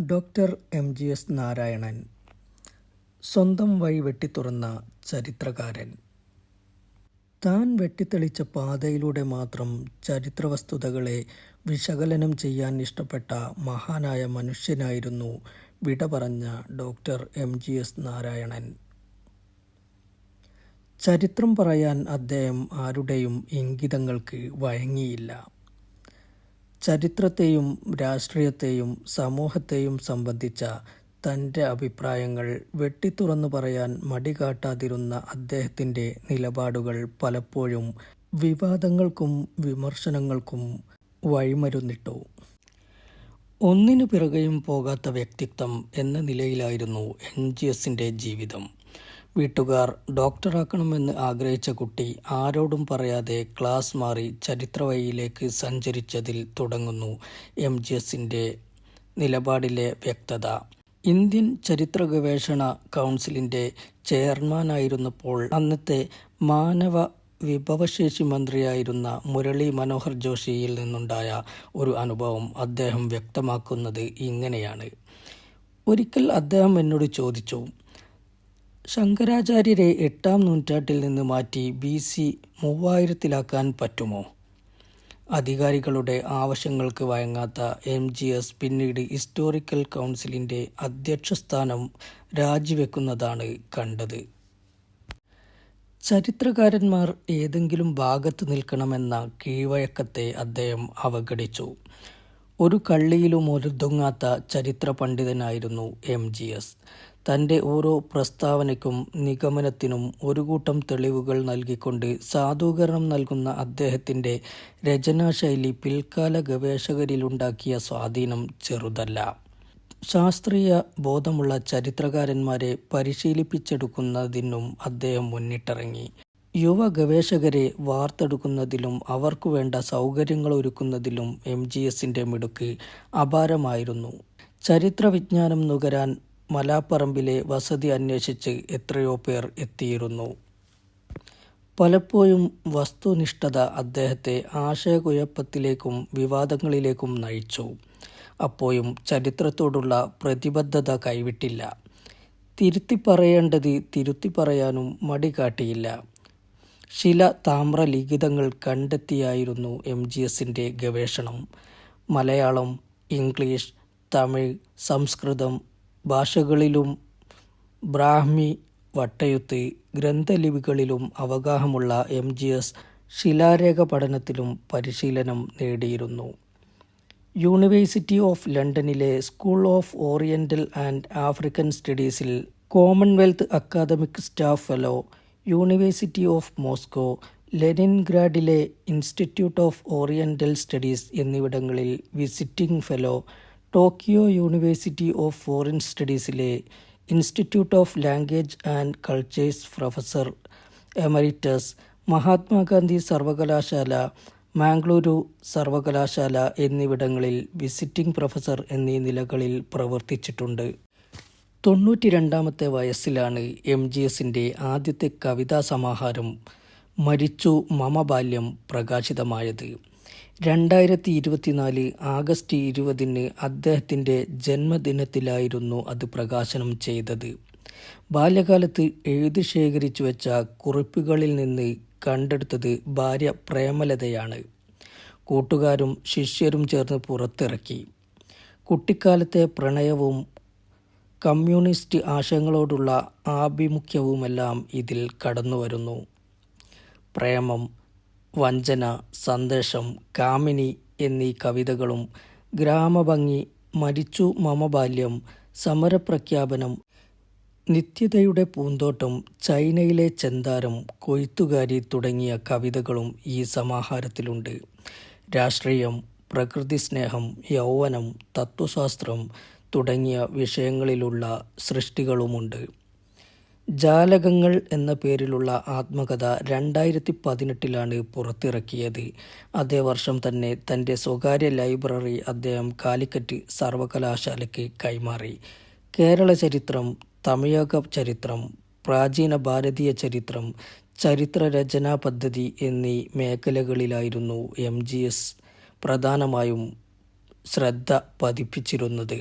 Doctor എം.ജി.എസ്. Narayanan സ്വന്തം വഴി വെട്ടിത്തുറന്ന ചരിത്രകാരൻ. താൻ വെട്ടിത്തെളിച്ച പാതയിലൂടെ മാത്രം ചരിത്രവസ്തുതകളെ വിശകലനം ചെയ്യാൻ ഇഷ്ടപ്പെട്ട മഹാനായ മനുഷ്യനായിരുന്നു വിട പറഞ്ഞ ഡോക്ടർ എം.ജി.എസ്. നാരായണൻ. ചരിത്രം പറയാൻ അദ്ദേഹം ആരുടെയും ഇംഗിതങ്ങൾക്ക് വഴങ്ങിയില്ല. ചരിത്രത്തെയും രാഷ്ട്രീയത്തെയും സമൂഹത്തെയും സംബന്ധിച്ച തൻ്റെ അഭിപ്രായങ്ങൾ വെട്ടിത്തുറന്നു പറയാൻ മടികാട്ടാതിരുന്ന അദ്ദേഹത്തിൻ്റെ നിലപാടുകൾ പലപ്പോഴും വിവാദങ്ങൾക്കും വിമർശനങ്ങൾക്കും വഴിമരുന്നിട്ടു. ഒന്നിനു പിറകെയും പോകാത്ത വ്യക്തിത്വം എന്ന നിലയിലായിരുന്നു എം.ജി.എസിൻ്റെ ജീവിതം. വീട്ടുകാർ ഡോക്ടറാക്കണമെന്ന് ആഗ്രഹിച്ച കുട്ടി ആരോടും പറയാതെ ക്ലാസ് മാറി ചരിത്രവഴിയിലേക്ക് സഞ്ചരിച്ചതിൽ തുടങ്ങുന്നു എം.ജി.എസിൻ്റെ നിലപാടിലെ വ്യക്തത. ഇന്ത്യൻ ചരിത്ര ഗവേഷണ കൗൺസിലിൻ്റെ ചെയർമാനായിരുന്നപ്പോൾ അന്നത്തെ മാനവ വിഭവശേഷി മന്ത്രിയായിരുന്ന മുരളി മനോഹർ ജോഷിയിൽ നിന്നുണ്ടായ ഒരു അനുഭവം അദ്ദേഹം വ്യക്തമാക്കുന്നത് ഇങ്ങനെയാണ്. ഒരിക്കൽ അദ്ദേഹം എന്നോട് ചോദിച്ചു, ശങ്കരാചാര്യരെ 8-ാം നൂറ്റാണ്ടിൽ നിന്ന് മാറ്റി BC 3000-ലാക്കാൻ പറ്റുമോ? അധികാരികളുടെ ആവശ്യങ്ങൾക്ക് വഴങ്ങാത്ത എം.ജി.എസ്. പിന്നീട് ഹിസ്റ്റോറിക്കൽ കൗൺസിലിൻ്റെ അധ്യക്ഷസ്ഥാനം രാജിവെക്കുന്നതാണ് കണ്ടത്. ചരിത്രകാരന്മാർ ഏതെങ്കിലും ഭാഗത്ത് നിൽക്കണമെന്ന കീഴ്വഴക്കത്തെ അദ്ദേഹം അവഗണിച്ചു. ഒരു കള്ളിയിലും ഒതുങ്ങാത്ത ചരിത്ര പണ്ഡിതനായിരുന്നു എം.ജി.എസ്. തൻ്റെ ഓരോ പ്രസ്താവനയ്ക്കും നിഗമനത്തിനും ഒരു കൂട്ടം തെളിവുകൾ നൽകിക്കൊണ്ട് സാധൂകരണം നൽകുന്ന അദ്ദേഹത്തിൻ്റെ രചനാശൈലി പിൽക്കാല ഗവേഷകരിലുണ്ടാക്കിയ സ്വാധീനം ചെറുതല്ല. ശാസ്ത്രീയ ബോധമുള്ള ചരിത്രകാരന്മാരെ പരിശീലിപ്പിച്ചെടുക്കുന്നതിനും അദ്ദേഹം മുന്നിട്ടിറങ്ങി. യുവ ഗവേഷകരെ വാർത്തെടുക്കുന്നതിലും അവർക്കു വേണ്ട സൗകര്യങ്ങളൊരുക്കുന്നതിലും എം.ജി.എസിൻ്റെ മിടുക്ക് അപാരമായിരുന്നു. ചരിത്രവിജ്ഞാനം നുകരാൻ മലാപ്പറമ്പിലെ വസതി അന്വേഷിച്ച് എത്രയോ പേർ എത്തിയിരുന്നു. പലപ്പോഴും വസ്തുനിഷ്ഠത അദ്ദേഹത്തെ ആശയക്കുഴപ്പത്തിലേക്കും വിവാദങ്ങളിലേക്കും നയിച്ചു. അപ്പോഴും ചരിത്രത്തോടുള്ള പ്രതിബദ്ധത കൈവിട്ടില്ല. തിരുത്തിപ്പറയേണ്ടത് തിരുത്തിപ്പറയാനും മടികാട്ടിയില്ല. താമ്രലിഖിതങ്ങൾ കണ്ടെത്തിയായിരുന്നു എം.ജി.എസിൻ്റെ ഗവേഷണം. മലയാളം, ഇംഗ്ലീഷ്, തമിഴ്, സംസ്കൃതം ഭാഷകളിലും ബ്രാഹ്മി, വട്ടയെഴുത്ത് ഗ്രന്ഥലിപികളിലും അവഗാഹമുള്ള എം.ജി.എസ്. ശിലാരേഖ പഠനത്തിലും പരിശീലനം നേടിയിരുന്നു. യൂണിവേഴ്സിറ്റി ഓഫ് ലണ്ടനിലെ School of Oriental and African സ്റ്റഡീസിൽ Commonwealth Academic Staff Fellow, University of Moscow, ലെനിൻഗ്രാഡിലെ ഇൻസ്റ്റിറ്റ്യൂട്ട് ഓഫ് ഓറിയൻ്റൽ സ്റ്റഡീസ് എന്നിവിടങ്ങളിൽ visiting fellow, Tokyo University of Foreign സ്റ്റഡീസിലെ Institute of Language and Cultures professor emeritus, Mahatma Gandhi സർവകലാശാല, മാംഗ്ലൂരു സർവകലാശാല എന്നിവിടങ്ങളിൽ visiting professor എന്നീ നിലകളിൽ പ്രവർത്തിച്ചിട്ടുണ്ട്. 92-ാമത്തെ വയസ്സിലാണ് എം.ജി.എസിൻ്റെ ആദ്യത്തെ കവിതാ സമാഹാരം മരിച്ചു മമ ബാല്യം പ്രകാശിതമായത്. 2024 ആഗസ്റ്റ് 20-ന് അദ്ദേഹത്തിൻ്റെ ജന്മദിനത്തിലായിരുന്നു അത് പ്രകാശനം ചെയ്തത്. ബാല്യകാലത്ത് എഴുതി ശേഖരിച്ചു വെച്ച കുറിപ്പുകളിൽ നിന്ന് കണ്ടെടുത്തത് ഭാര്യ പ്രേമലതയാണ്. കൂട്ടുകാരും ശിഷ്യരും ചേർന്ന് പുറത്തിറക്കി. കുട്ടിക്കാലത്തെ പ്രണയവും കമ്മ്യൂണിസ്റ്റ് ആശയങ്ങളോടുള്ള ആഭിമുഖ്യവുമെല്ലാം ഇതിൽ കടന്നുവരുന്നു. പ്രേമം, വഞ്ചന, സന്ദേശം, കാമിനി എന്നീ കവിതകളും ഗ്രാമഭംഗി, മരിച്ചു മമ ബാല്യം, സമരപ്രഖ്യാപനം, നിത്യതയുടെ പൂന്തോട്ടം, ചൈനയിലെ ചെന്താരം, കൊയ്ത്തുകാരി തുടങ്ങിയ കവിതകളും ഈ സമാഹാരത്തിലുണ്ട്. രാഷ്ട്രീയം, പ്രകൃതിസ്നേഹം, യൗവനം, തത്വശാസ്ത്രം തുടങ്ങിയ വിഷയങ്ങളിലുള്ള സൃഷ്ടികളുമുണ്ട്. ജാലകങ്ങൾ എന്ന പേരിലുള്ള ആത്മകഥ 2018-ലാണ് പുറത്തിറക്കിയത്. അതേ വർഷം തന്നെ തൻ്റെ സ്വകാര്യ ലൈബ്രറി അദ്ദേഹം കാലിക്കറ്റ് സർവകലാശാലയ്ക്ക് കൈമാറി. കേരള ചരിത്രം, തമിഴക ചരിത്രം, പ്രാചീന ഭാരതീയ ചരിത്രം, ചരിത്രരചനാ പദ്ധതി എന്നീ മേഖലകളിലായിരുന്നു എം.ജി.എസ്. പ്രധാനമായും ശ്രദ്ധ പതിപ്പിച്ചിരുന്നത്.